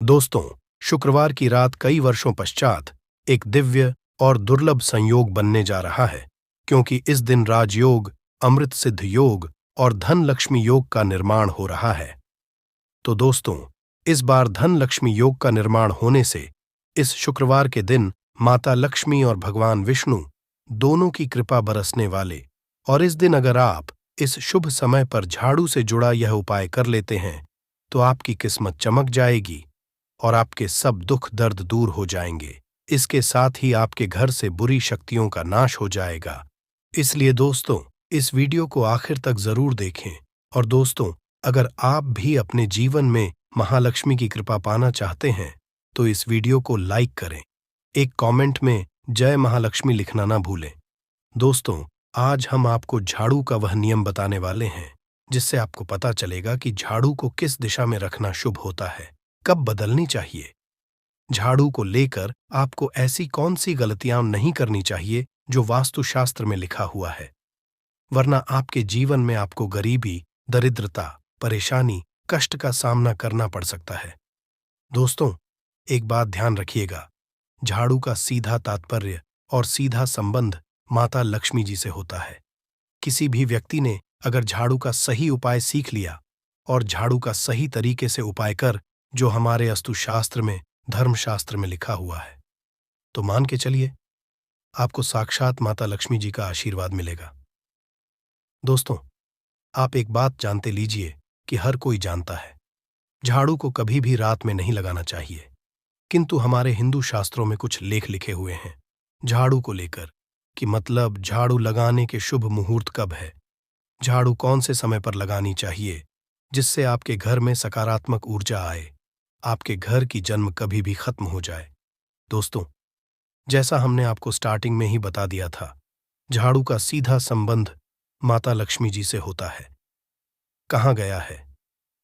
दोस्तों, शुक्रवार की रात कई वर्षों पश्चात एक दिव्य और दुर्लभ संयोग बनने जा रहा है, क्योंकि इस दिन राजयोग, अमृत सिद्ध योग और धन लक्ष्मी योग का निर्माण हो रहा है। तो दोस्तों, इस बार धन लक्ष्मी योग का निर्माण होने से इस शुक्रवार के दिन माता लक्ष्मी और भगवान विष्णु दोनों की कृपा बरसने वाले, और इस दिन अगर आप इस शुभ समय पर झाड़ू से जुड़ा यह उपाय कर लेते हैं तो आपकी किस्मत चमक जाएगी और आपके सब दुख दर्द दूर हो जाएंगे। इसके साथ ही आपके घर से बुरी शक्तियों का नाश हो जाएगा। इसलिए दोस्तों, इस वीडियो को आखिर तक जरूर देखें। और दोस्तों, अगर आप भी अपने जीवन में महालक्ष्मी की कृपा पाना चाहते हैं तो इस वीडियो को लाइक करें। एक कमेंट में जय महालक्ष्मी लिखना ना भूलें। दोस्तों, आज हम आपको झाड़ू का वह नियम बताने वाले हैं जिससे आपको पता चलेगा कि झाड़ू को किस दिशा में रखना शुभ होता है, कब बदलनी चाहिए। झाड़ू को लेकर आपको ऐसी कौन सी गलतियां नहीं करनी चाहिए जो वास्तुशास्त्र में लिखा हुआ है, वरना आपके जीवन में आपको गरीबी, दरिद्रता, परेशानी, कष्ट का सामना करना पड़ सकता है। दोस्तों, एक बात ध्यान रखिएगा, झाड़ू का सीधा तात्पर्य और सीधा संबंध माता लक्ष्मी जी से होता है। किसी भी व्यक्ति ने अगर झाड़ू का सही उपाय सीख लिया और झाड़ू का सही तरीके से उपाय कर जो हमारे वास्तुशास्त्र में, धर्मशास्त्र में लिखा हुआ है, तो मान के चलिए आपको साक्षात माता लक्ष्मी जी का आशीर्वाद मिलेगा। दोस्तों, आप एक बात जानते लीजिए कि हर कोई जानता है झाड़ू को कभी भी रात में नहीं लगाना चाहिए, किंतु हमारे हिंदू शास्त्रों में कुछ लेख लिखे हुए हैं झाड़ू को लेकर, कि मतलब झाड़ू लगाने के शुभ मुहूर्त कब है, झाड़ू कौन से समय पर लगानी चाहिए जिससे आपके घर में सकारात्मक ऊर्जा आए, आपके घर की जन्म कभी भी खत्म हो जाए। दोस्तों, जैसा हमने आपको स्टार्टिंग में ही बता दिया था, झाड़ू का सीधा संबंध माता लक्ष्मी जी से होता है। कहा गया है,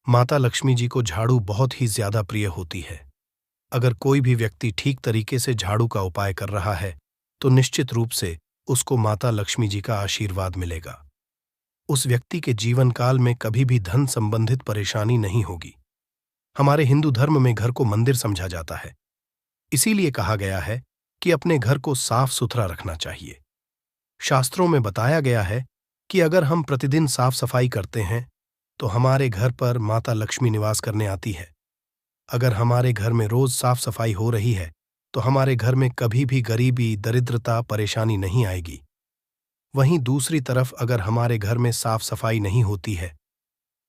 माता लक्ष्मी जी को झाड़ू बहुत ही ज्यादा प्रिय होती है। अगर कोई भी व्यक्ति ठीक तरीके से झाड़ू का उपाय कर रहा है तो निश्चित रूप से उसको माता लक्ष्मी जी का आशीर्वाद मिलेगा। उस व्यक्ति के जीवन काल में कभी भी धन संबंधित परेशानी नहीं होगी। हमारे हिंदू धर्म में घर को मंदिर समझा जाता है, इसीलिए कहा गया है कि अपने घर को साफ सुथरा रखना चाहिए। शास्त्रों में बताया गया है कि अगर हम प्रतिदिन साफ सफाई करते हैं तो हमारे घर पर माता लक्ष्मी निवास करने आती है। अगर हमारे घर में रोज साफ सफाई हो रही है तो हमारे घर में कभी भी गरीबी, दरिद्रता, परेशानी नहीं आएगी। वहीं दूसरी तरफ अगर हमारे घर में साफ सफाई नहीं होती है,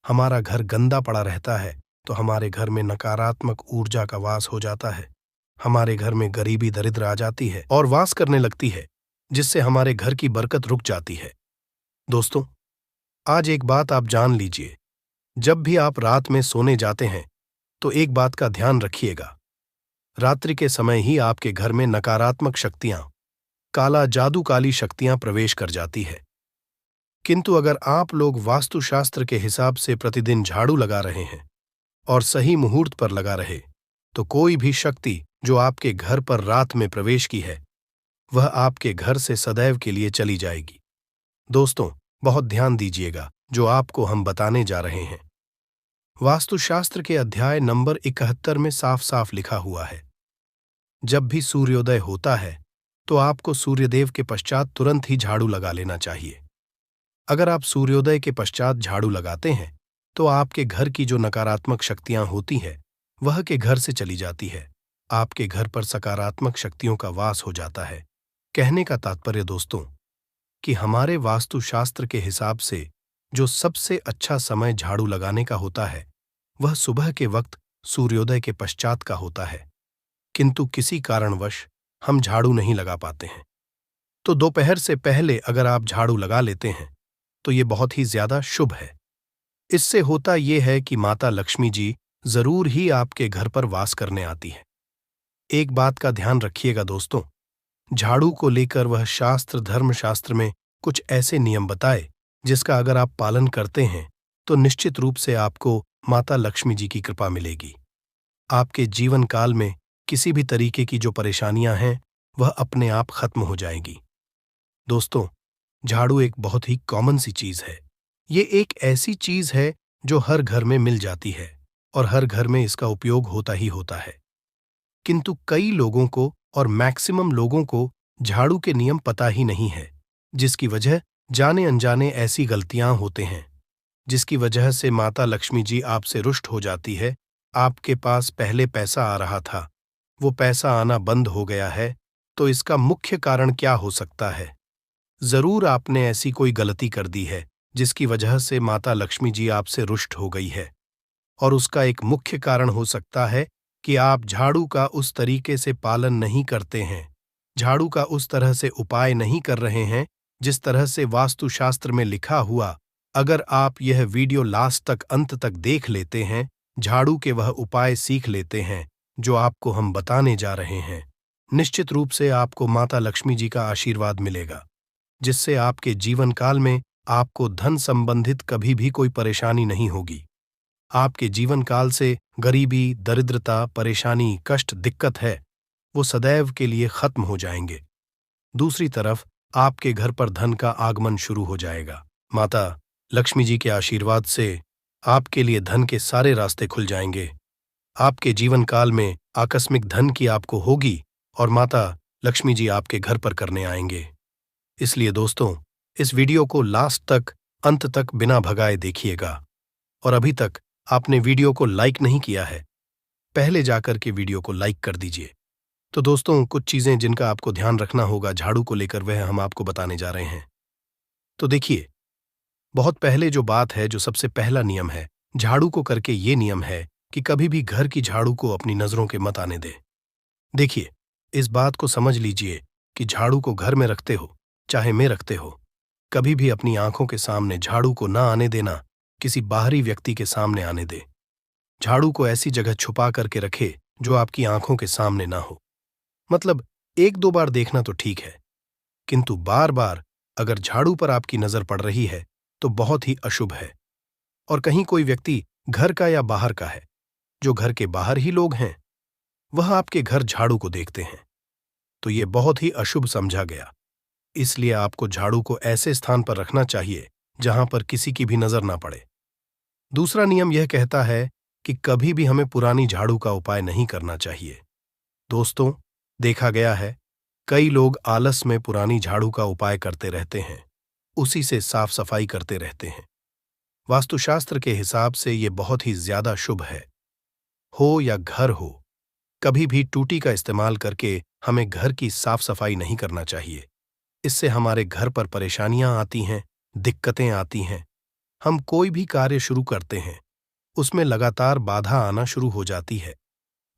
हमारा घर गंदा पड़ा रहता है, तो हमारे घर में नकारात्मक ऊर्जा का वास हो जाता है। हमारे घर में गरीबी, दरिद्र आ जाती है और वास करने लगती है, जिससे हमारे घर की बरकत रुक जाती है। दोस्तों, आज एक बात आप जान लीजिए, जब भी आप रात में सोने जाते हैं तो एक बात का ध्यान रखिएगा, रात्रि के समय ही आपके घर में नकारात्मक शक्तियां, काला जादू, काली शक्तियां प्रवेश कर जाती है। किंतु अगर आप लोग वास्तुशास्त्र के हिसाब से प्रतिदिन झाड़ू लगा रहे हैं और सही मुहूर्त पर लगा रहे तो कोई भी शक्ति जो आपके घर पर रात में प्रवेश की है वह आपके घर से सदैव के लिए चली जाएगी। दोस्तों, बहुत ध्यान दीजिएगा जो आपको हम बताने जा रहे हैं। वास्तुशास्त्र के अध्याय नंबर 71 में साफ साफ लिखा हुआ है, जब भी सूर्योदय होता है तो आपको सूर्यदेव के पश्चात तुरंत ही झाड़ू लगा लेना चाहिए। अगर आप सूर्योदय के पश्चात झाड़ू लगाते हैं तो आपके घर की जो नकारात्मक शक्तियां होती है वह के घर से चली जाती है, आपके घर पर सकारात्मक शक्तियों का वास हो जाता है। कहने का तात्पर्य दोस्तों कि हमारे वास्तुशास्त्र के हिसाब से जो सबसे अच्छा समय झाड़ू लगाने का होता है वह सुबह के वक्त सूर्योदय के पश्चात का होता है, किंतु किसी कारणवश हम झाड़ू नहीं लगा पाते हैं। तो दोपहर से पहले अगर आप झाड़ू लगा लेते हैं तो ये बहुत ही ज्यादा शुभ है। इससे होता यह है कि माता लक्ष्मी जी जरूर ही आपके घर पर वास करने आती है। एक बात का ध्यान रखिएगा दोस्तों, झाड़ू को लेकर वह शास्त्र, धर्मशास्त्र में कुछ ऐसे नियम बताए जिसका अगर आप पालन करते हैं तो निश्चित रूप से आपको माता लक्ष्मी जी की कृपा मिलेगी। आपके जीवन काल में किसी भी तरीके की जो परेशानियां हैं वह अपने आप खत्म हो जाएगी। दोस्तों, झाड़ू एक बहुत ही कॉमन सी चीज है। ये एक ऐसी चीज है जो हर घर में मिल जाती है और हर घर में इसका उपयोग होता ही होता है। किंतु कई लोगों को और मैक्सिमम लोगों को झाड़ू के नियम पता ही नहीं है, जिसकी वजह जाने अनजाने ऐसी गलतियां होते हैं जिसकी वजह से माता लक्ष्मी जी आपसे रुष्ट हो जाती है। आपके पास पहले पैसा आ रहा था, वो पैसा आना बंद हो गया है, तो इसका मुख्य कारण क्या हो सकता है? जरूर आपने ऐसी कोई गलती कर दी है जिसकी वजह से माता लक्ष्मी जी आपसे रुष्ट हो गई है। और उसका एक मुख्य कारण हो सकता है कि आप झाड़ू का उस तरीके से पालन नहीं करते हैं, झाड़ू का उस तरह से उपाय नहीं कर रहे हैं जिस तरह से वास्तुशास्त्र में लिखा हुआ। अगर आप यह वीडियो लास्ट तक अंत तक देख लेते हैं, झाड़ू के वह उपाय सीख लेते हैं जो आपको हम बताने जा रहे हैं, निश्चित रूप से आपको माता लक्ष्मी जी का आशीर्वाद मिलेगा, जिससे आपके जीवन काल में आपको धन संबंधित कभी भी कोई परेशानी नहीं होगी। आपके जीवन काल से गरीबी, दरिद्रता, परेशानी, कष्ट, दिक्कत है, वो सदैव के लिए खत्म हो जाएंगे। दूसरी तरफ आपके घर पर धन का आगमन शुरू हो जाएगा। माता लक्ष्मी जी के आशीर्वाद से आपके लिए धन के सारे रास्ते खुल जाएंगे। आपके जीवन काल में आकस्मिक धन की आपको होगी और माता लक्ष्मी जी आपके घर पर करने आएंगे। इसलिए दोस्तों, इस वीडियो को लास्ट तक अंत तक बिना भगाए देखिएगा। और अभी तक आपने वीडियो को लाइक नहीं किया है, पहले जाकर के वीडियो को लाइक कर दीजिए। तो दोस्तों, कुछ चीजें जिनका आपको ध्यान रखना होगा झाड़ू को लेकर, वह हम आपको बताने जा रहे हैं। तो देखिए, बहुत पहले जो बात है, जो सबसे पहला नियम है झाड़ू को करके, ये नियम है कि कभी भी घर की झाड़ू को अपनी नजरों के मत आने दें। देखिए, इस बात को समझ लीजिए कि झाड़ू को घर में रखते हो चाहे में रखते हो, कभी भी अपनी आंखों के सामने झाड़ू को ना आने देना, किसी बाहरी व्यक्ति के सामने आने दे। झाड़ू को ऐसी जगह छुपा करके रखे जो आपकी आंखों के सामने ना हो। मतलब एक दो बार देखना तो ठीक है, किंतु बार बार अगर झाड़ू पर आपकी नजर पड़ रही है तो बहुत ही अशुभ है। और कहीं कोई व्यक्ति घर का या बाहर का है, जो घर के बाहर ही लोग हैं, वह आपके घर झाड़ू को देखते हैं, तो यह बहुत ही अशुभ समझा गया। इसलिए आपको झाड़ू को ऐसे स्थान पर रखना चाहिए जहां पर किसी की भी नजर ना पड़े। दूसरा नियम यह कहता है कि कभी भी हमें पुरानी झाड़ू का उपाय नहीं करना चाहिए। दोस्तों, देखा गया है कई लोग आलस में पुरानी झाड़ू का उपाय करते रहते हैं, उसी से साफ सफाई करते रहते हैं। वास्तुशास्त्र के हिसाब से यह बहुत ही ज्यादा शुभ है। हो या घर हो, कभी भी टूटी का इस्तेमाल करके हमें घर की साफ सफाई नहीं करना चाहिए। इससे हमारे घर पर परेशानियां आती हैं, दिक्कतें आती हैं। हम कोई भी कार्य शुरू करते हैं, उसमें लगातार बाधा आना शुरू हो जाती है।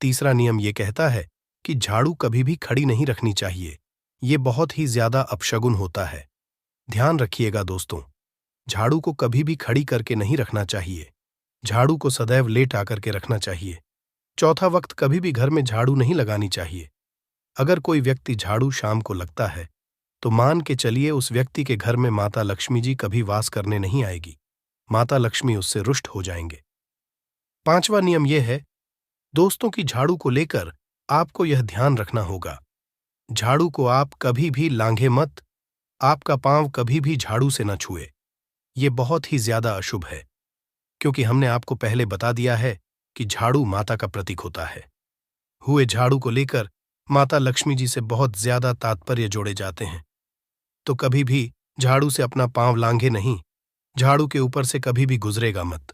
तीसरा नियम यह कहता है कि झाड़ू कभी भी खड़ी नहीं रखनी चाहिए। ये बहुत ही ज्यादा अपशगुन होता है। ध्यान रखिएगा दोस्तों, झाड़ू को कभी भी खड़ी करके नहीं रखना चाहिए। झाड़ू को सदैव लेट आकर के रखना चाहिए। चौथा वक्त कभी भी घर में झाड़ू नहीं लगानी चाहिए। अगर कोई व्यक्ति झाड़ू शाम को लगता है तो मान के चलिए उस व्यक्ति के घर में माता लक्ष्मी जी कभी वास करने नहीं आएगी। माता लक्ष्मी उससे रुष्ट हो जाएंगे। पांचवा नियम यह है दोस्तों कि झाड़ू को लेकर आपको यह ध्यान रखना होगा, झाड़ू को आप कभी भी लांघे मत। आपका पांव कभी भी झाड़ू से न छुए। ये बहुत ही ज्यादा अशुभ है, क्योंकि हमने आपको पहले बता दिया है कि झाड़ू माता का प्रतीक होता है। हुए झाड़ू को लेकर माता लक्ष्मी जी से बहुत ज्यादा तात्पर्य जोड़े जाते हैं। तो कभी भी झाड़ू से अपना पांव लांघे नहीं, झाड़ू के ऊपर से कभी भी गुजरेगा मत।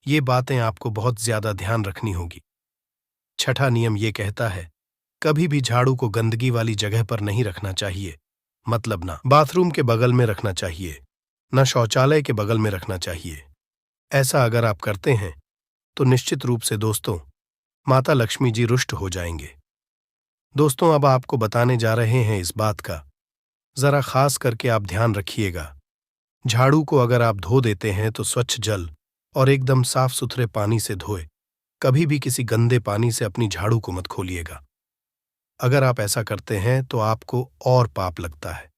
ये बातें आपको बहुत ज्यादा ध्यान रखनी होगी। छठा नियम ये कहता है कभी भी झाड़ू को गंदगी वाली जगह पर नहीं रखना चाहिए। मतलब ना बाथरूम के बगल में रखना चाहिए, न शौचालय के बगल में रखना चाहिए। ऐसा अगर आप करते हैं तो निश्चित रूप से दोस्तों माता लक्ष्मी जी रुष्ट हो जाएंगे। दोस्तों, अब आपको बताने जा रहे हैं इस बात का, जरा खास करके आप ध्यान रखिएगा। झाड़ू को अगर आप धो देते हैं तो स्वच्छ जल और एकदम साफ सुथरे पानी से धोए। कभी भी किसी गंदे पानी से अपनी झाड़ू को मत खोलिएगा। अगर आप ऐसा करते हैं तो आपको और पाप लगता है।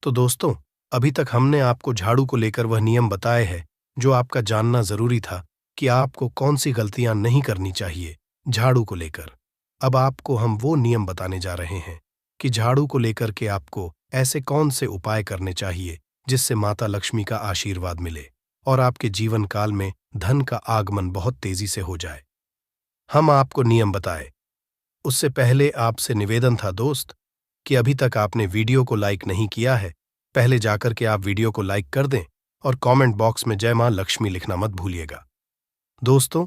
तो दोस्तों, अभी तक हमने आपको झाड़ू को लेकर वह नियम बताए हैं जो आपका जानना जरूरी था कि आपको कौन सी गलतियां नहीं करनी चाहिए झाड़ू को लेकर। अब आपको हम वो नियम बताने जा रहे हैं कि झाड़ू को लेकर के आपको ऐसे कौन से उपाय करने चाहिए जिससे माता लक्ष्मी का आशीर्वाद मिले। और आपके जीवन काल में धन का आगमन बहुत तेजी से हो जाए। हम आपको नियम बताए। उससे पहले आपसे निवेदन था दोस्त कि अभी तक आपने वीडियो को लाइक नहीं किया है, पहले जाकर के आप वीडियो को लाइक कर दें और कमेंट बॉक्स में जय मां लक्ष्मी लिखना मत भूलिएगा। दोस्तों,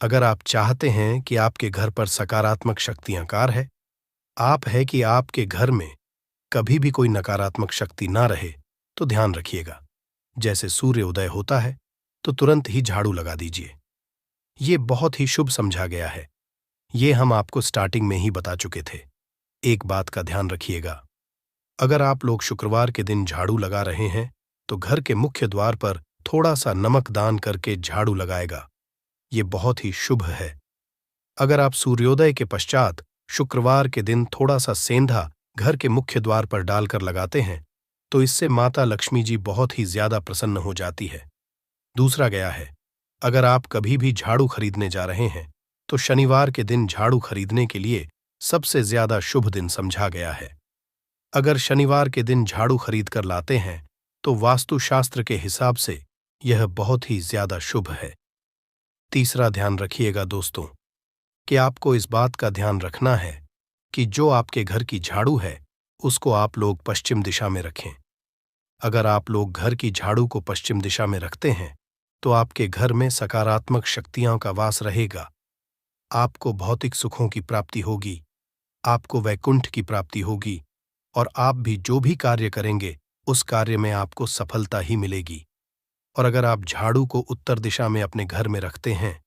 अगर आप चाहते हैं कि आपके घर पर सकारात्मक शक्तियां कार है, आप है कि आपके घर में कभी भी कोई नकारात्मक शक्ति ना रहे, तो ध्यान रखिएगा। जैसे सूर्य उदय होता है तो तुरंत ही झाड़ू लगा दीजिए। ये बहुत ही शुभ समझा गया है। ये हम आपको स्टार्टिंग में ही बता चुके थे। एक बात का ध्यान रखिएगा, अगर आप लोग शुक्रवार के दिन झाड़ू लगा रहे हैं तो घर के मुख्य द्वार पर थोड़ा सा नमक दान करके झाड़ू लगाएगा। ये बहुत ही शुभ है। अगर आप सूर्योदय के पश्चात शुक्रवार के दिन थोड़ा सा सेंधा घर के मुख्य द्वार पर डालकर लगाते हैं तो इससे माता लक्ष्मी जी बहुत ही ज्यादा प्रसन्न हो जाती है। दूसरा गया है, अगर आप कभी भी झाड़ू खरीदने जा रहे हैं तो शनिवार के दिन झाड़ू खरीदने के लिए सबसे ज्यादा शुभ दिन समझा गया है। अगर शनिवार के दिन झाड़ू खरीद कर लाते हैं तो वास्तुशास्त्र के हिसाब से यह बहुत ही ज्यादा शुभ है। तीसरा ध्यान रखिएगा दोस्तों कि आपको इस बात का ध्यान रखना है कि जो आपके घर की झाड़ू है उसको आप लोग पश्चिम दिशा में रखें। अगर आप लोग घर की झाड़ू को पश्चिम दिशा में रखते हैं तो आपके घर में सकारात्मक शक्तियों का वास रहेगा। आपको भौतिक सुखों की प्राप्ति होगी, आपको वैकुंठ की प्राप्ति होगी और आप भी जो भी कार्य करेंगे उस कार्य में आपको सफलता ही मिलेगी। और अगर आप झाड़ू को उत्तर दिशा में अपने घर में रखते हैं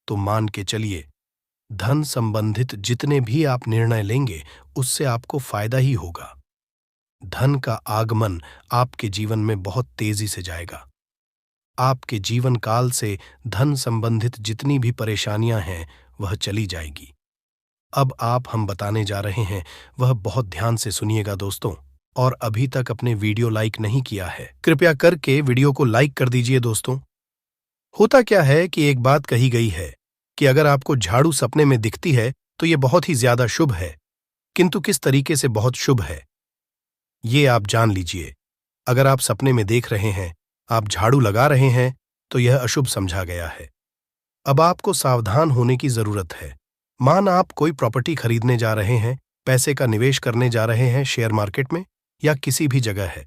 तो मान के चलिए धन संबंधित जितने भी आप निर्णय लेंगे उससे आपको फायदा ही होगा। धन का आगमन आपके जीवन में बहुत तेजी से जाएगा। आपके जीवन काल से धन संबंधित जितनी भी परेशानियां हैं वह चली जाएगी। अब हम बताने जा रहे हैं वह बहुत ध्यान से सुनिएगा दोस्तों, और अभी तक अपने वीडियो लाइक नहीं किया है कृपया करके वीडियो को लाइक कर दीजिए दोस्तों। होता क्या है कि एक बात कही गई है कि अगर आपको झाड़ू सपने में दिखती है तो यह बहुत ही ज्यादा शुभ है, किंतु किस तरीके से बहुत शुभ है ये आप जान लीजिए। अगर आप सपने में देख रहे हैं आप झाड़ू लगा रहे हैं तो यह अशुभ समझा गया है। अब आपको सावधान होने की जरूरत है। मान आप कोई प्रॉपर्टी खरीदने जा रहे हैं, पैसे का निवेश करने जा रहे हैं शेयर मार्केट में या किसी भी जगह है।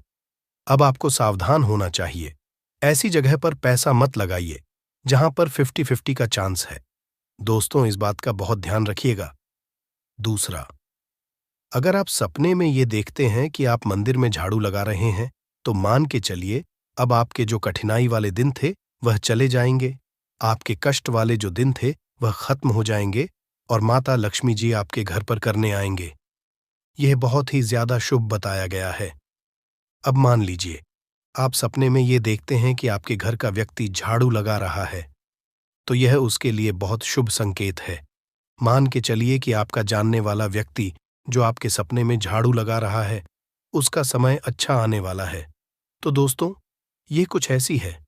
अब आपको सावधान होना चाहिए। ऐसी जगह पर पैसा मत लगाइए जहां पर 50-50 का चांस है। दोस्तों, इस बात का बहुत ध्यान रखिएगा। दूसरा, अगर आप सपने में ये देखते हैं कि आप मंदिर में झाड़ू लगा रहे हैं तो मान के चलिए अब आपके जो कठिनाई वाले दिन थे वह चले जाएंगे, आपके कष्ट वाले जो दिन थे वह खत्म हो जाएंगे और माता लक्ष्मी जी आपके घर पर करने आएंगे। यह बहुत ही ज्यादा शुभ बताया गया है। अब मान लीजिए आप सपने में ये देखते हैं कि आपके घर का व्यक्ति झाड़ू लगा रहा है तो यह उसके लिए बहुत शुभ संकेत है। मान के चलिए कि आपका जानने वाला व्यक्ति जो आपके सपने में झाड़ू लगा रहा है उसका समय अच्छा आने वाला है। तो दोस्तों, ये कुछ ऐसी है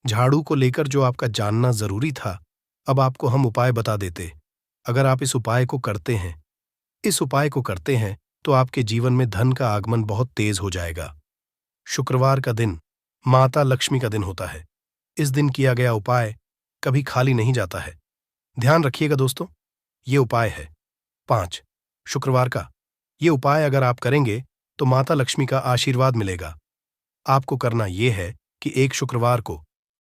झाड़ू को लेकर जो आपका जानना जरूरी था। अब आपको हम उपाय बता देते। अगर आप इस उपाय को करते हैं तो आपके जीवन में धन का आगमन बहुत तेज हो जाएगा। शुक्रवार का दिन माता लक्ष्मी का दिन होता है। इस दिन किया गया उपाय कभी खाली नहीं जाता है। ध्यान रखिएगा दोस्तों, ये उपाय है 5 शुक्रवार का। ये उपाय अगर आप करेंगे तो माता लक्ष्मी का आशीर्वाद मिलेगा। आपको करना यह है कि एक शुक्रवार को,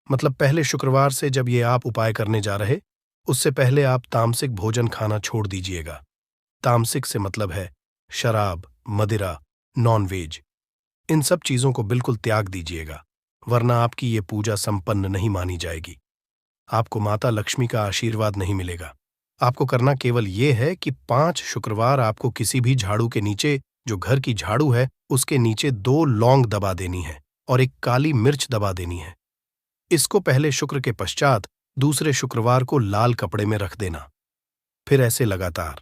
मतलब पहले शुक्रवार से जब ये आप उपाय करने जा रहे उससे पहले आप तामसिक भोजन खाना छोड़ दीजिएगा। तामसिक से मतलब है शराब, मदिरा, नॉनवेज, इन सब चीजों को बिल्कुल त्याग दीजिएगा, वरना आपकी ये पूजा संपन्न नहीं मानी जाएगी। आपको माता लक्ष्मी का आशीर्वाद नहीं मिलेगा। आपको करना केवल ये है कि 5 शुक्रवार आपको किसी भी झाड़ू के नीचे, जो घर की झाड़ू है उसके नीचे 2 लौंग दबा देनी है और एक काली मिर्च दबा देनी है। इसको पहले शुक्र के पश्चात दूसरे शुक्रवार को लाल कपड़े में रख देना। फिर ऐसे लगातार।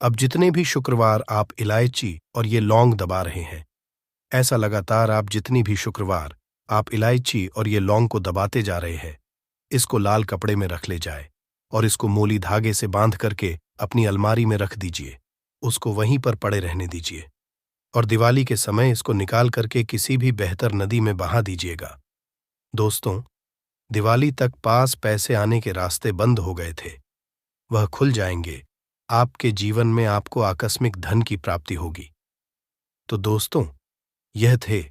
अब जितने भी शुक्रवार आप इलायची और ये लौंग दबा रहे हैं, ऐसा लगातार आप जितनी भी शुक्रवार आप इलायची और ये लौंग को दबाते जा रहे हैं, इसको लाल कपड़े में रख ले जाए और इसको मोली धागे से बांध करके अपनी अलमारी में रख दीजिए। उसको वहीं पर पड़े रहने दीजिए और दिवाली के समय इसको निकाल करके किसी भी बेहतर नदी में बहा दीजिएगा। दोस्तों, दिवाली तक पास पैसे आने के रास्ते बंद हो गए थे। वह खुल जाएंगे। आपके जीवन में आपको आकस्मिक धन की प्राप्ति होगी। तो दोस्तों, यह थे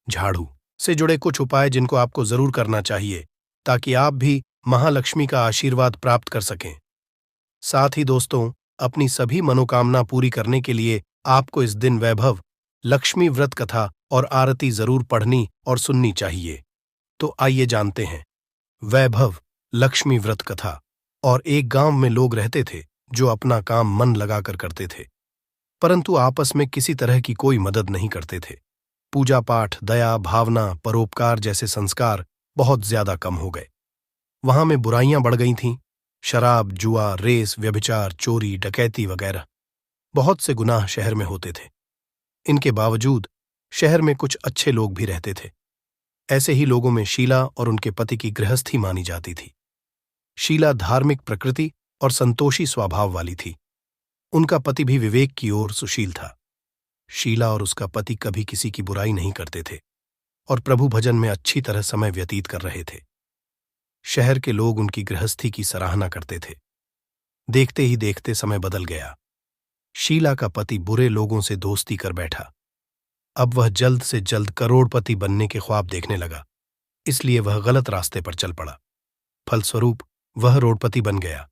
झाड़ू से जुड़े कुछ उपाय जिनको आपको जरूर करना चाहिए ताकि आप भी महालक्ष्मी का आशीर्वाद प्राप्त कर सकें। साथ ही दोस्तों, अपनी सभी मनोकामना पूरी करने के लिए आपको इस दिन वैभव लक्ष्मी व्रत कथा और आरती जरूर पढ़नी और सुननी चाहिए। तो आइए जानते हैं वैभव लक्ष्मी व्रत कथा। और एक गांव में लोग रहते थे जो अपना काम मन लगाकर करते थे, परंतु आपस में किसी तरह की कोई मदद नहीं करते थे। पूजा पाठ, दया, भावना, परोपकार जैसे संस्कार बहुत ज्यादा कम हो गए। वहां में बुराइयां बढ़ गई थीं। शराब, जुआ, रेस, व्यभिचार, चोरी, डकैती वगैरह बहुत से गुनाह शहर में होते थे। इनके बावजूद शहर में कुछ अच्छे लोग भी रहते थे। ऐसे ही लोगों में शीला और उनके पति की गृहस्थी मानी जाती थी। शीला धार्मिक प्रकृति और संतोषी स्वभाव वाली थी। उनका पति भी विवेक की ओर सुशील था। शीला और उसका पति कभी किसी की बुराई नहीं करते थे और प्रभु भजन में अच्छी तरह समय व्यतीत कर रहे थे। शहर के लोग उनकी गृहस्थी की सराहना करते थे। देखते ही देखते समय बदल गया। शीला का पति बुरे लोगों से दोस्ती कर बैठा। अब वह जल्द से जल्द करोड़पति बनने के ख्वाब देखने लगा, इसलिए वह गलत रास्ते पर चल पड़ा। फलस्वरूप वह रोडपति बन गया,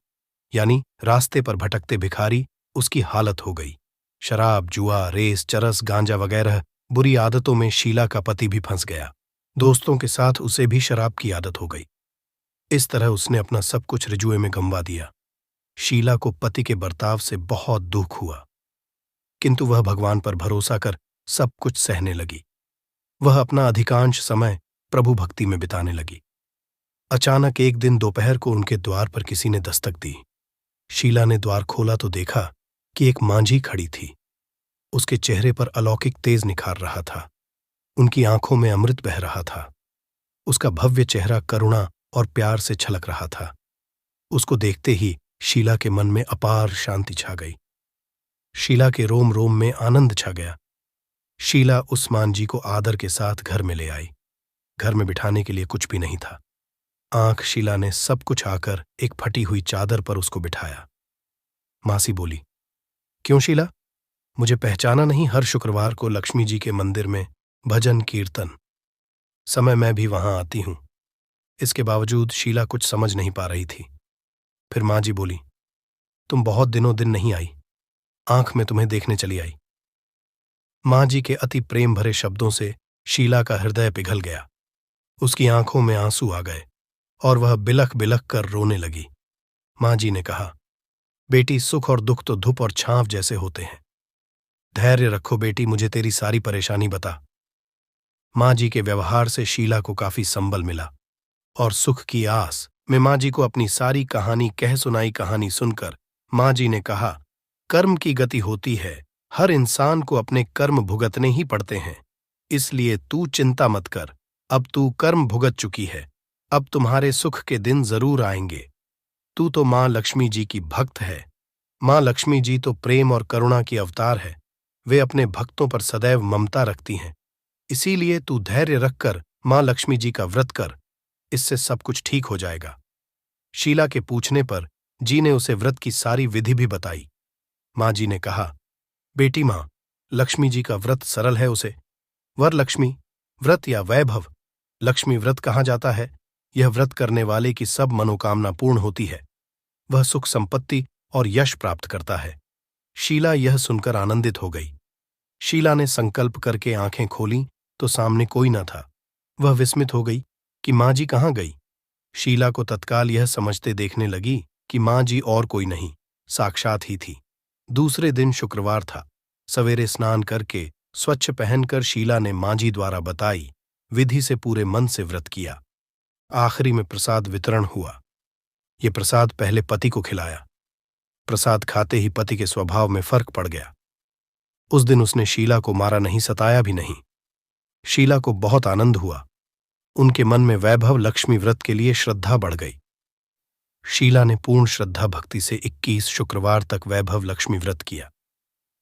यानी रास्ते पर भटकते भिखारी उसकी हालत हो गई। शराब, जुआ, रेस, चरस, गांजा वगैरह बुरी आदतों में शीला का पति भी फंस गया। दोस्तों के साथ उसे भी शराब की आदत हो गई। इस तरह उसने अपना सब कुछ रिजुए में गंवा दिया। शीला को पति के बर्ताव से बहुत दुख हुआ, किंतु वह भगवान पर भरोसा कर सब कुछ सहने लगी। वह अपना अधिकांश समय प्रभु भक्ति में बिताने लगी। अचानक एक दिन दोपहर को उनके द्वार पर किसी ने दस्तक दी। शीला ने द्वार खोला तो देखा कि एक मांझी खड़ी थी। उसके चेहरे पर अलौकिक तेज निखार रहा था। उनकी आंखों में अमृत बह रहा था। उसका भव्य चेहरा करुणा और प्यार से छलक रहा था। उसको देखते ही शीला के मन में अपार शांति छा गई। शीला के रोम रोम में आनंद छा गया। शीला उस मांझी को आदर के साथ घर में ले आई। घर में बिठाने के लिए कुछ भी नहीं था। आंख शीला ने सब कुछ आकर एक फटी हुई चादर पर उसको बिठाया। मासी बोली, क्यों शीला, मुझे पहचाना नहीं? हर शुक्रवार को लक्ष्मी जी के मंदिर में भजन कीर्तन समय मैं भी वहां आती हूं। इसके बावजूद शीला कुछ समझ नहीं पा रही थी। फिर मां जी बोली, तुम बहुत दिनों दिन नहीं आई, आंख में तुम्हें देखने चली आई। मां जी के अति प्रेम भरे शब्दों से शीला का हृदय पिघल गया। उसकी आंखों में आंसू आ गए और वह बिलख बिलख कर रोने लगी। मां जी ने कहा, बेटी, सुख और दुख तो धूप और छांव जैसे होते हैं। धैर्य रखो बेटी, मुझे तेरी सारी परेशानी बता। मां जी के व्यवहार से शीला को काफी संबल मिला और सुख की आस में मां जी को अपनी सारी कहानी कह सुनाई। कहानी सुनकर मां जी ने कहा, कर्म की गति होती है, हर इंसान को अपने कर्म भुगतने ही पड़ते हैं, इसलिए तू चिंता मत कर। अब तू कर्म भुगत चुकी है, अब तुम्हारे सुख के दिन जरूर आएंगे। तू तो मां लक्ष्मी जी की भक्त है। मां लक्ष्मी जी तो प्रेम और करुणा की अवतार है। वे अपने भक्तों पर सदैव ममता रखती हैं। इसीलिए तू धैर्य रखकर मां लक्ष्मी जी का व्रत कर, इससे सब कुछ ठीक हो जाएगा। शीला के पूछने पर जी ने उसे व्रत की सारी विधि भी बताई। मां जी ने कहा, बेटी मां, लक्ष्मी जी का व्रत सरल है। उसे वरलक्ष्मी व्रत या वैभव लक्ष्मी व्रत कहा जाता है। यह व्रत करने वाले की सब मनोकामना पूर्ण होती है। वह सुख संपत्ति और यश प्राप्त करता है। शीला यह सुनकर आनंदित हो गई। शीला ने संकल्प करके आंखें खोलीं तो सामने कोई न था। वह विस्मित हो गई कि मां जी कहाँ गई। शीला को तत्काल यह समझते देखने लगी कि मां जी और कोई नहीं, साक्षात ही थी। दूसरे दिन शुक्रवार था। सवेरे स्नान करके स्वच्छ पहनकर शीला ने मां जी द्वारा बताई विधि से पूरे मन से व्रत किया। आखिरी में प्रसाद वितरण हुआ। ये प्रसाद पहले पति को खिलाया। प्रसाद खाते ही पति के स्वभाव में फर्क पड़ गया। उस दिन उसने शीला को मारा नहीं, सताया भी नहीं। शीला को बहुत आनंद हुआ। उनके मन में वैभव लक्ष्मी व्रत के लिए श्रद्धा बढ़ गई। शीला ने पूर्ण श्रद्धा भक्ति से 21 शुक्रवार तक वैभव लक्ष्मी व्रत किया।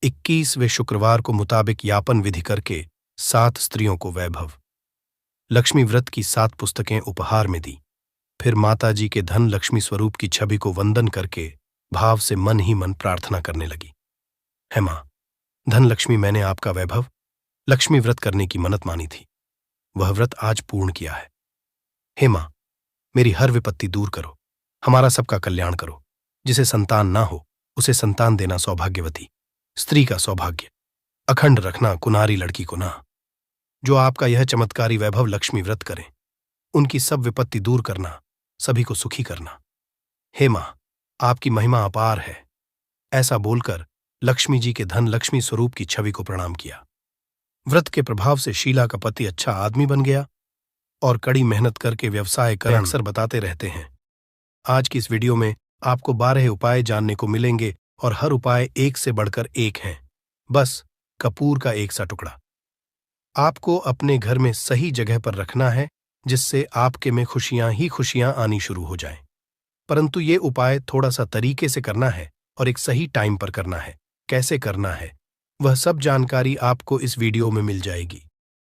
21वें शुक्रवार को मुताबिक यापन विधि करके 7 स्त्रियों को वैभव लक्ष्मी व्रत की 7 पुस्तकें उपहार में दी। फिर माताजी के धन लक्ष्मी स्वरूप की छवि को वंदन करके भाव से मन ही मन प्रार्थना करने लगी। है मां, धन लक्ष्मी, मैंने आपका वैभव लक्ष्मी व्रत करने की मन्नत मानी थी, वह व्रत आज पूर्ण किया है। हे मां, मेरी हर विपत्ति दूर करो, हमारा सबका कल्याण करो। जिसे संतान ना हो उसे संतान देना सौभाग्यवती स्त्री का सौभाग्य, अखंड रखना कुनारी लड़की को ना। जो आपका यह चमत्कारी वैभव लक्ष्मी व्रत करें, उनकी सब विपत्ति दूर करना, सभी को सुखी करना। हे मां, आपकी महिमा अपार है। ऐसा बोलकर लक्ष्मी जी के धन लक्ष्मी स्वरूप की छवि को प्रणाम किया। व्रत के प्रभाव से शीला का पति अच्छा आदमी बन गया और कड़ी मेहनत करके व्यवसाय कर अक्सर बताते रहते हैं। आज की इस वीडियो में आपको 12 उपाय जानने को मिलेंगे और हर उपाय एक से बढ़कर एक हैं। बस कपूर का एक सा टुकड़ा आपको अपने घर में सही जगह पर रखना है, जिससे आपके में खुशियां ही खुशियां आनी शुरू हो जाएं। परंतु ये उपाय थोड़ा सा तरीके से करना है और एक सही टाइम पर करना है। कैसे करना है वह सब जानकारी आपको इस वीडियो में मिल जाएगी।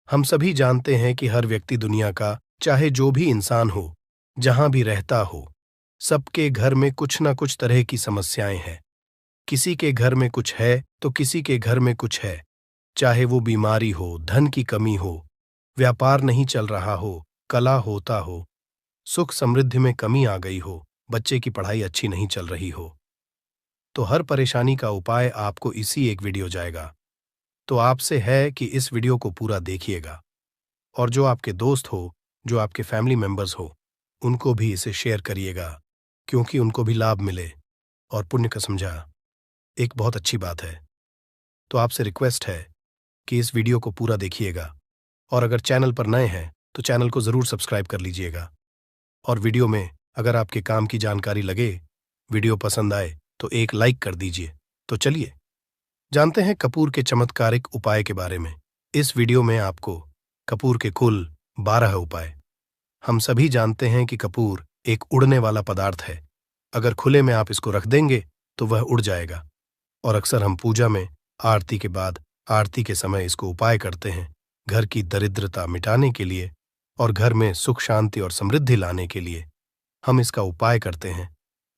हम सभी जानते हैं कि हर व्यक्ति दुनिया का, चाहे जो भी इंसान हो, जहां भी रहता हो, सबके घर में कुछ ना कुछ तरह की समस्याएं हैं। किसी के घर में कुछ है तो किसी के घर में कुछ है, चाहे वो बीमारी हो, धन की कमी हो, व्यापार नहीं चल रहा हो, कला होता हो, सुख समृद्धि में कमी आ गई हो, बच्चे की पढ़ाई अच्छी नहीं चल रही हो। तो हर परेशानी का उपाय आपको इसी एक वीडियो जाएगा। तो आपसे है कि इस वीडियो को पूरा देखिएगा और जो आपके दोस्त हो, जो आपके फैमिली मेंबर्स हो, उनको भी इसे शेयर करिएगा, क्योंकि उनको भी लाभ मिले और पुण्य का समझा एक बहुत अच्छी बात है। तो आपसे रिक्वेस्ट है कि इस वीडियो को पूरा देखिएगा और अगर चैनल पर नए हैं तो चैनल को ज़रूर सब्सक्राइब कर लीजिएगा। और वीडियो में अगर आपके काम की जानकारी लगे, वीडियो पसंद आए तो एक लाइक कर दीजिए। तो चलिए जानते हैं कपूर के चमत्कारिक उपाय के बारे में। इस वीडियो में आपको कपूर के कुल 12 उपाय। हम सभी जानते हैं कि कपूर एक उड़ने वाला पदार्थ है। अगर खुले में आप इसको रख देंगे तो वह उड़ जाएगा और अक्सर हम पूजा में आरती के बाद, आरती के समय इसको उपाय करते हैं, घर की दरिद्रता मिटाने के लिए और घर में सुख शांति और समृद्धि लाने के लिए हम इसका उपाय करते हैं।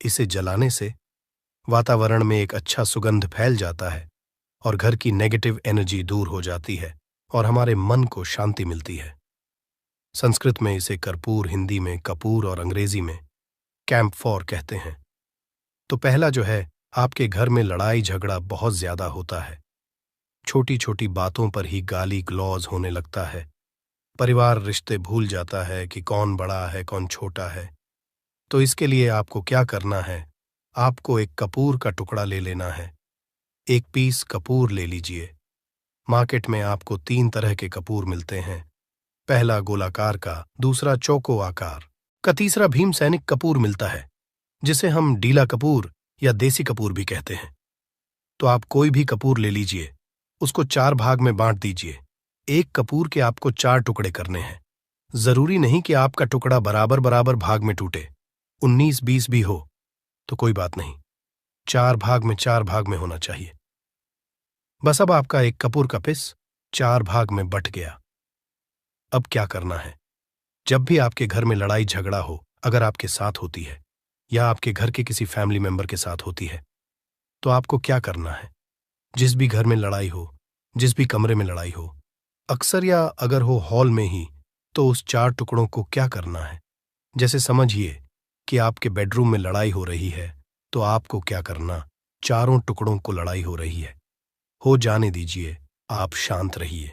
इसे जलाने से वातावरण में एक अच्छा सुगंध फैल जाता है और घर की नेगेटिव एनर्जी दूर हो जाती है और हमारे मन को शांति मिलती है। संस्कृत में इसे कर्पूर, हिंदी में कपूर और अंग्रेजी में कैम्फोर कहते हैं। तो पहला जो है, आपके घर में लड़ाई झगड़ा बहुत ज्यादा होता है। छोटी छोटी बातों पर ही गाली गलौज होने लगता है। परिवार रिश्ते भूल जाता है कि कौन बड़ा है कौन छोटा है। तो इसके लिए आपको क्या करना है, आपको एक कपूर का टुकड़ा ले लेना है। एक पीस कपूर ले लीजिए। मार्केट में आपको 3 तरह के कपूर मिलते हैं। पहला गोलाकार का, दूसरा चौको आकार का, तीसरा भीम सैनिक कपूर मिलता है, जिसे हम डीला कपूर या देसी कपूर भी कहते हैं। तो आप कोई भी कपूर ले लीजिए, उसको 4 भाग में बांट दीजिए। एक कपूर के आपको 4 टुकड़े करने हैं। जरूरी नहीं कि आपका टुकड़ा बराबर बराबर भाग में टूटे, 19-20 भी हो तो कोई बात नहीं, 4 भाग में होना चाहिए। बस अब आपका एक कपूर का पिस 4 भाग में बट गया। अब क्या करना है, जब भी आपके घर में लड़ाई झगड़ा हो, अगर आपके साथ होती है या आपके घर के किसी फैमिली मेंबर के साथ होती है, तो आपको क्या करना है। जिस भी घर में लड़ाई हो, जिस भी कमरे में लड़ाई हो, अक्सर या अगर हो हॉल में ही, तो उस 4 टुकड़ों को क्या करना है। जैसे समझिए कि आपके बेडरूम में लड़ाई हो रही है, तो आपको क्या करना, चारों टुकड़ों को लड़ाई हो रही है, हो जाने दीजिए, आप शांत रहिए।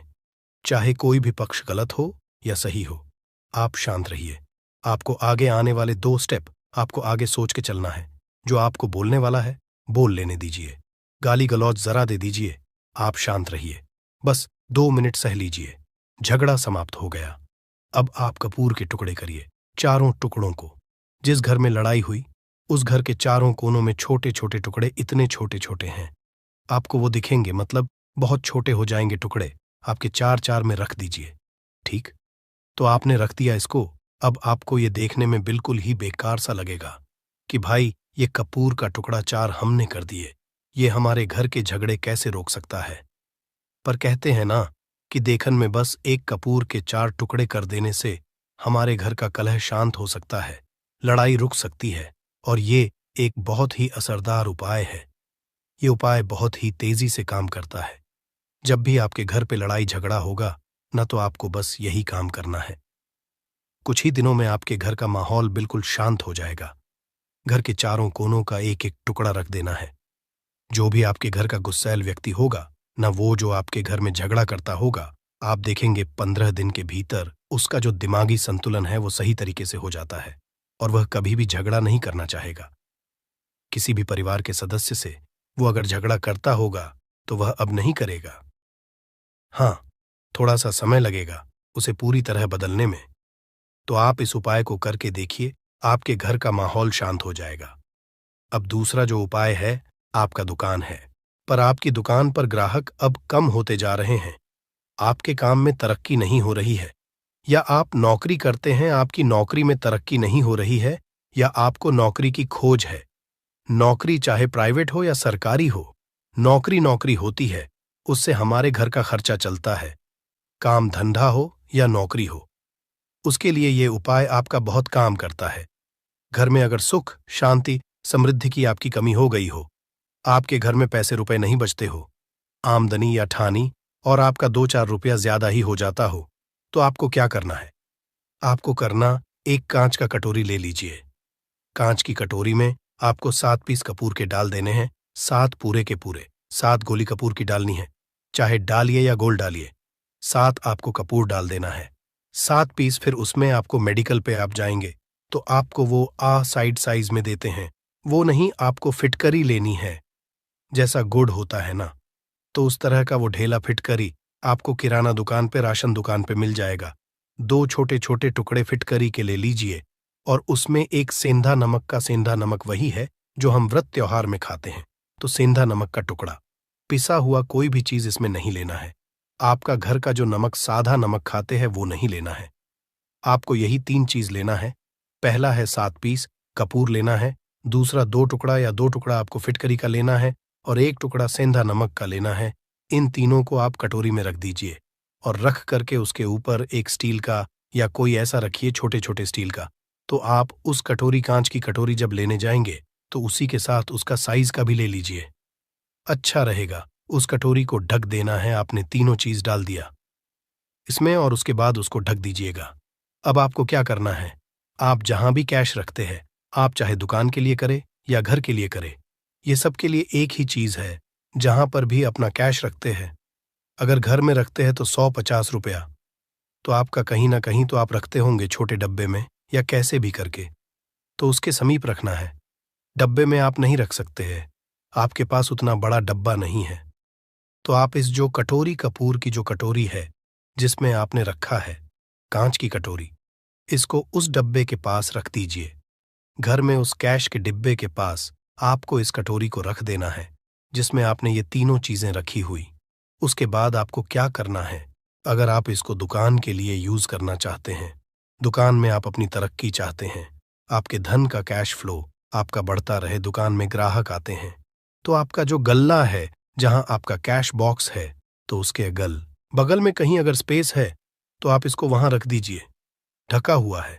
चाहे कोई भी पक्ष गलत हो या सही हो, आप शांत रहिए। आपको आगे आने वाले 2 स्टेप आपको आगे सोच के चलना है। जो आपको बोलने वाला है बोल लेने दीजिए, गाली गलौज जरा दे दीजिए, आप शांत रहिए। बस 2 मिनट सह लीजिए, झगड़ा समाप्त हो गया। अब आप कपूर के टुकड़े करिए, चारों टुकड़ों को। जिस घर में लड़ाई हुई उस घर के चारों कोनों में छोटे छोटे टुकड़े, इतने छोटे छोटे हैं आपको वो दिखेंगे, मतलब बहुत छोटे हो जाएंगे टुकड़े, आपके 4-4 में रख दीजिए। ठीक, तो आपने रख दिया इसको। अब आपको ये देखने में बिल्कुल ही बेकार सा लगेगा कि भाई ये कपूर का टुकड़ा 4 हमने कर दिए, ये हमारे घर के झगड़े कैसे रोक सकता है। पर कहते हैं ना कि देखन में बस एक कपूर के 4 टुकड़े कर देने से हमारे घर का कलह शांत हो सकता है। लड़ाई रुक सकती है। और ये एक बहुत ही असरदार उपाय है। ये उपाय बहुत ही तेजी से काम करता है। जब भी आपके घर पे लड़ाई झगड़ा होगा न, तो आपको बस यही काम करना है। कुछ ही दिनों में आपके घर का माहौल बिल्कुल शांत हो जाएगा। घर के चारों कोनों का एक एक टुकड़ा रख देना है। जो भी आपके घर का गुस्सैल व्यक्ति होगा, न वो जो आपके घर में झगड़ा करता होगा, आप देखेंगे 15 दिन के भीतर उसका जो दिमागी संतुलन है वो सही तरीके से हो जाता है और वह कभी भी झगड़ा नहीं करना चाहेगा। किसी भी परिवार के सदस्य से वो अगर झगड़ा करता होगा तो वह अब नहीं करेगा। हाँ, थोड़ा सा समय लगेगा उसे पूरी तरह बदलने में। तो आप इस उपाय को करके देखिए, आपके घर का माहौल शांत हो जाएगा। अब दूसरा जो उपाय है, आपका दुकान है, पर आपकी दुकान पर ग्राहक अब कम होते जा रहे हैं। आपके काम में तरक्की नहीं हो रही है, या आप नौकरी करते हैं, आपकी नौकरी में तरक्की नहीं हो रही है, या आपको नौकरी की खोज है। नौकरी चाहे प्राइवेट हो या सरकारी हो, नौकरी नौकरी होती है, उससे हमारे घर का खर्चा चलता है। काम धंधा हो या नौकरी हो, उसके लिए ये उपाय आपका बहुत काम करता है। घर में अगर सुख, शांति, समृद्धि की आपकी कमी हो गई हो, आपके घर में पैसे रुपए नहीं बचते हो, आमदनी या ठानी और आपका 2-4 रुपया ज्यादा ही हो जाता हो, तो आपको क्या करना है? आपको करना, एक कांच का कटोरी ले लीजिए। कांच की कटोरी में आपको 7 पीस कपूर के डाल देने हैं, 7 पूरे के पूरे। 7 गोली कपूर की डालनी है, चाहे डालिए या गोल डालिए। 7 आपको कपूर डाल देना है, 7 पीस। फिर उसमें आपको मेडिकल पे आप जाएंगे तो आपको वो साइड साइज में देते हैं, वो नहीं, आपको फिटकरी लेनी है। जैसा गुड़ होता है ना, तो उस तरह का वो ढेला फिटकरी आपको किराना दुकान पे, राशन दुकान पे मिल जाएगा। 2 छोटे छोटे टुकड़े फिटकरी के ले लीजिए और उसमें एक सेंधा नमक का, सेंधा नमक वही है जो हम व्रत त्योहार में खाते हैं, तो सेंधा नमक का टुकड़ा। पिसा हुआ कोई भी चीज इसमें नहीं लेना है। आपका घर का जो नमक, सादा नमक खाते हैं, वो नहीं लेना है। आपको यही 3 चीज लेना है। पहला है 7 पीस कपूर लेना है, दूसरा 2 टुकड़ा या 2 टुकड़ा आपको फिटकरी का लेना है, और 1 टुकड़ा सेंधा नमक का लेना है। इन तीनों को आप कटोरी में रख दीजिए और रख करके उसके ऊपर एक स्टील का या कोई ऐसा रखिए, छोटे छोटे स्टील का। तो आप उस कटोरी, कांच की कटोरी जब लेने जाएंगे तो उसी के साथ उसका साइज का भी ले लीजिए, अच्छा रहेगा। उस कटोरी को ढक देना है। आपने तीनों चीज डाल दिया इसमें और उसके बाद उसको ढक दीजिएगा। अब आपको क्या करना है, आप जहां भी कैश रखते हैं, आप चाहे दुकान के लिए करें या घर के लिए करें, ये सब के लिए एक ही चीज है। जहां पर भी अपना कैश रखते हैं, अगर घर में रखते हैं तो 150 रुपया, तो आपका कहीं ना कहीं तो आप रखते होंगे छोटे डब्बे में या कैसे भी करके, तो उसके समीप रखना है। डब्बे में आप नहीं रख सकते हैं, आपके पास उतना बड़ा डब्बा नहीं है, तो आप इस जो कटोरी, कपूर की जो कटोरी है जिसमें आपने रखा है, कांच की कटोरी, इसको उस डब्बे के पास रख दीजिए। घर में उस कैश के डिब्बे के पास आपको इस कटोरी को रख देना है जिसमें आपने ये तीनों चीजें रखी हुई। उसके बाद आपको क्या करना है, अगर आप इसको दुकान के लिए यूज करना चाहते हैं, दुकान में आप अपनी तरक्की चाहते हैं, आपके धन का कैश फ्लो आपका बढ़ता रहे, दुकान में ग्राहक आते हैं, तो आपका जो गल्ला है, जहां आपका कैश बॉक्स है, तो उसके बगल में कहीं अगर स्पेस है तो आप इसको वहां रख दीजिए, ढका हुआ है।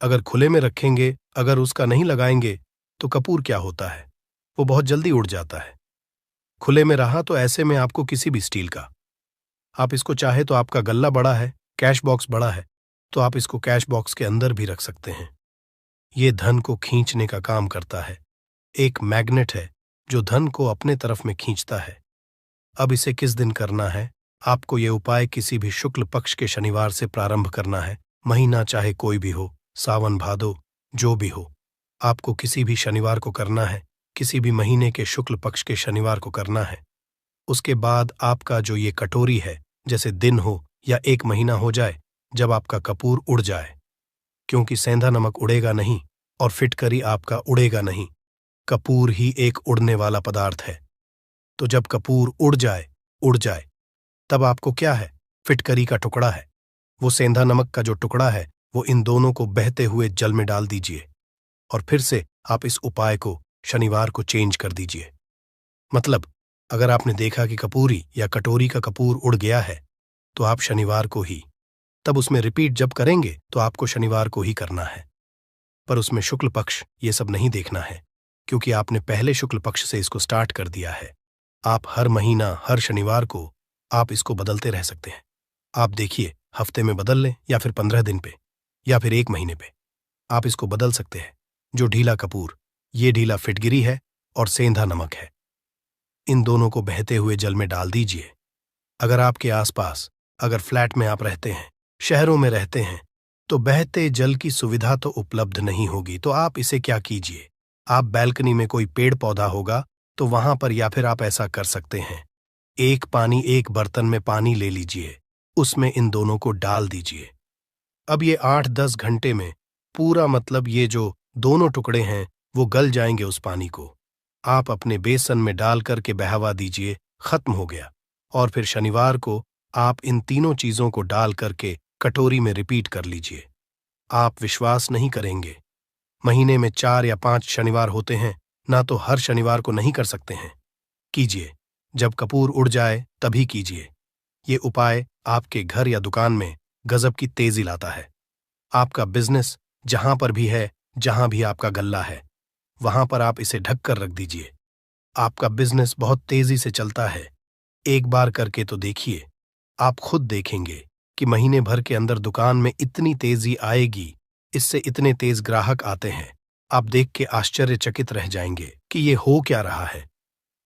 अगर खुले में रखेंगे, अगर उसका नहीं लगाएंगे, तो कपूर क्या होता है, वो बहुत जल्दी उड़ जाता है। खुले में रहा तो ऐसे में आपको किसी भी स्टील का, आप इसको चाहे तो, आपका गल्ला बड़ा है, कैश बॉक्स बड़ा है, तो आप इसको कैश बॉक्स के अंदर भी रख सकते हैं। ये धन को खींचने का काम करता है, एक मैग्नेट है जो धन को अपने तरफ में खींचता है। अब इसे किस दिन करना है, आपको ये उपाय किसी भी शुक्ल पक्ष के शनिवार से प्रारंभ करना है। महीना चाहे कोई भी हो, सावन भादो जो भी हो, आपको किसी भी शनिवार को करना है, किसी भी महीने के शुक्ल पक्ष के शनिवार को करना है। उसके बाद आपका जो ये कटोरी है, जैसे दिन हो या 1 महीना हो जाए, जब आपका कपूर उड़ जाए, क्योंकि सेंधा नमक उड़ेगा नहीं और फिटकरी आपका उड़ेगा नहीं, कपूर ही एक उड़ने वाला पदार्थ है। तो जब कपूर उड़ जाए, तब आपको क्या है, फिटकरी का टुकड़ा है, वो सेंधा नमक का जो टुकड़ा है, वो इन दोनों को बहते हुए जल में डाल दीजिए और फिर से आप इस उपाय को शनिवार को चेंज कर दीजिए। मतलब अगर आपने देखा कि कपूरी या कटोरी का कपूर उड़ गया है, तो आप शनिवार को ही, तब उसमें रिपीट जब करेंगे तो आपको शनिवार को ही करना है। पर उसमें शुक्ल पक्ष ये सब नहीं देखना है, क्योंकि आपने पहले शुक्ल पक्ष से इसको स्टार्ट कर दिया है। आप हर महीना हर शनिवार को आप इसको बदलते रह सकते हैं। आप देखिए, हफ्ते में बदल लें या फिर 15 दिन पे या फिर 1 महीने पे आप इसको बदल सकते हैं। जो ढीला कपूर, ये ढीला फिटगिरी है और सेंधा नमक है। इन दोनों को बहते हुए जल में डाल दीजिए। अगर आपके आसपास, अगर फ्लैट में आप रहते हैं, शहरों में रहते हैं, तो बहते जल की सुविधा तो उपलब्ध नहीं होगी, तो आप इसे क्या कीजिए, आप बैल्कनी में कोई पेड़ पौधा होगा तो वहां पर या फिर आप ऐसा कर सकते हैं, एक बर्तन में पानी ले लीजिए, उसमें इन दोनों को डाल दीजिए। अब ये 8-10 घंटे में पूरा, मतलब ये जो दोनों टुकड़े हैं वो गल जाएंगे उस पानी को। आप अपने बेसन में डाल करके बहावा दीजिए, खत्म हो गया। और फिर शनिवार को आप इन तीनों चीजों को डाल करके कटोरी में रिपीट कर लीजिए। आप विश्वास नहीं करेंगे, महीने में 4 या 5 शनिवार होते हैं, ना तो हर शनिवार को नहीं कर सकते हैं। कीजिए, जब कपूर उड़ जाए तभी कीजिए। ये उपाय आपके घर या दुकान में गजब की तेजी लाता है। आपका बिजनेस जहां पर भी है, जहां भी आपका गल्ला है, वहां पर आप इसे ढक कर रख दीजिए। आपका बिजनेस बहुत तेजी से चलता है। एक बार करके तो देखिए, आप खुद देखेंगे कि महीने भर के अंदर दुकान में इतनी तेजी आएगी, इससे इतने तेज ग्राहक आते हैं, आप देख के आश्चर्यचकित रह जाएंगे कि ये हो क्या रहा है।